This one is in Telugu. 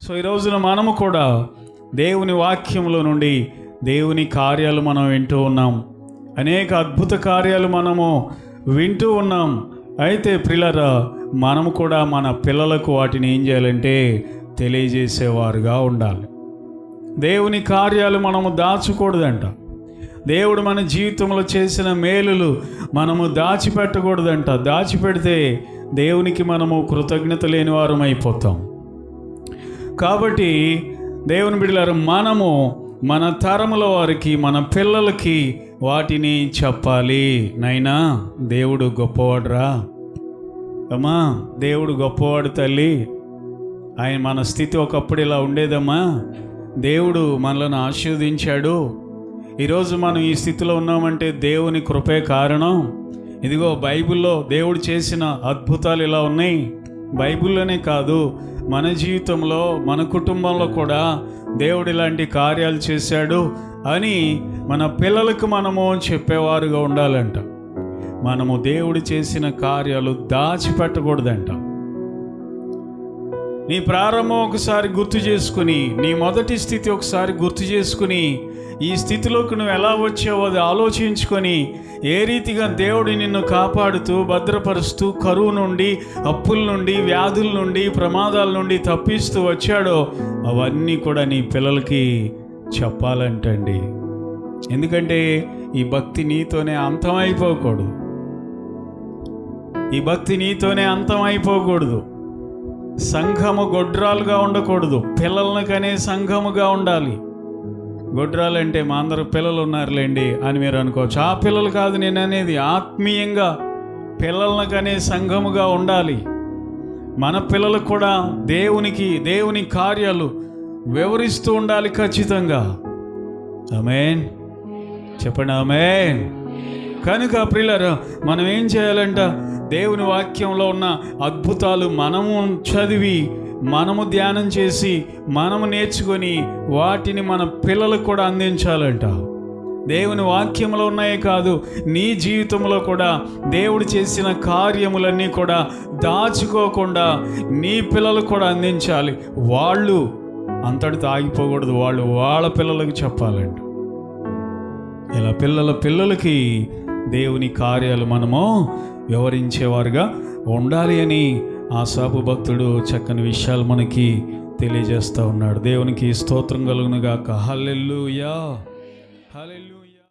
సో ఈ రోజున మనము కూడా దేవుని వాక్యములో నుండి దేవుని కార్యాలు మనం వింటూ ఉన్నాం. అనేక అద్భుత కార్యాలు మనము వింటూ ఉన్నాం. అయితే ప్రియులారా, మనము కూడా మన పిల్లలకు వాటిని ఏం చేయాలంటే తెలియజేసేవారుగా ఉండాలి. దేవుని కార్యాలు మనము దాచకూడదంట. దేవుడు మన జీవితంలో చేసిన మేలులు మనము దాచిపెట్టకూడదంట. దాచిపెడితే దేవునికి మనము కృతజ్ఞత లేని వారం అయిపోతాం. కాబట్టి దేవుని బిడ్డలారా, మనము మన తరముల వారికి, మన పిల్లలకి వాటిని చెప్పాలి. నైనా దేవుడు గొప్పవాడురా అమ్మా, దేవుడు గొప్పవాడు తల్లి. ఆయన మన స్థితి ఒకప్పుడు ఇలా ఉండేదమ్మా, దేవుడు మనలను ఆశీర్వదించాడు. ఈరోజు మనం ఈ స్థితిలో ఉన్నామంటే దేవుని కృపే కారణం. ఇదిగో బైబిల్లో దేవుడు చేసిన అద్భుతాలు ఇలా ఉన్నాయి. బైబిల్లోనే కాదు, మన జీవితంలో, మన కుటుంబంలో కూడా దేవుడు ఇలాంటి కార్యాలు చేశాడు అని మన పిల్లలకు మనము చెప్పేవారుగా ఉండాలంట. మనము దేవుడు చేసిన కార్యాలు దాచిపెట్టకూడదంట. నీ ప్రారంభం ఒకసారి గుర్తు చేసుకుని, నీ మొదటి స్థితి ఒకసారి గుర్తు చేసుకుని, ఈ స్థితిలోకి నువ్వు ఎలా వచ్చావో అది ఆలోచించుకొని, ఏ రీతిగా దేవుడు నిన్ను కాపాడుతూ భద్రపరుస్తూ కరువు నుండి, అప్పుల నుండి, వ్యాధుల నుండి, ప్రమాదాల నుండి తప్పిస్తూ వచ్చాడో అవన్నీ కూడా నీ పిల్లలకి చెప్పాలంటండి. ఎందుకంటే ఈ భక్తి నీతోనే అంతమైపోకూడదు. ఈ భక్తి నీతోనే అంతమైపోకూడదు. సంఘము గొడ్రాలుగా ఉండకూడదు, పిల్లలను కనే సంఘముగా ఉండాలి. గొడ్రాలంటే మా అందరూ పిల్లలు ఉన్నారులేండి అని మీరు అనుకోవచ్చు. ఆ పిల్లలు కాదు నేను అనేది, ఆత్మీయంగా పిల్లలను కనే సంఘముగా ఉండాలి. మన పిల్లలకు కూడా దేవుని కార్యాలు వివరిస్తూ ఉండాలి ఖచ్చితంగా. ఆమేన్ చెప్పండి, ఆమేన్. కనుక ప్రియులారా, మనం ఏం చేయాలంట, దేవుని వాక్యంలో ఉన్న అద్భుతాలు మనము చదివి, మనము ధ్యానం చేసి, మనము నేర్చుకొని వాటిని మన పిల్లలకు కూడా అందించాలంట. దేవుని వాక్యంలో ఉన్నాయే కాదు, నీ జీవితంలో కూడా దేవుడు చేసిన కార్యములన్నీ కూడా దాచుకోకుండా నీ పిల్లలకు కూడా అందించాలి. వాళ్ళు అంతటితో ఆగిపోకూడదు, వాళ్ళ పిల్లలకు చెప్పాలంట. ఇలా పిల్లలకి దేవుని కార్యాలు మనము వివరించేవారుగా ఉండాలి అని ఆసాపు భక్తుడు చక్కని విషయాలు మనకి తెలియజేస్తూ ఉన్నాడు. దేవునికి స్తోత్రం కలుగును గాక. హల్లెలూయా, హల్లెలూయా.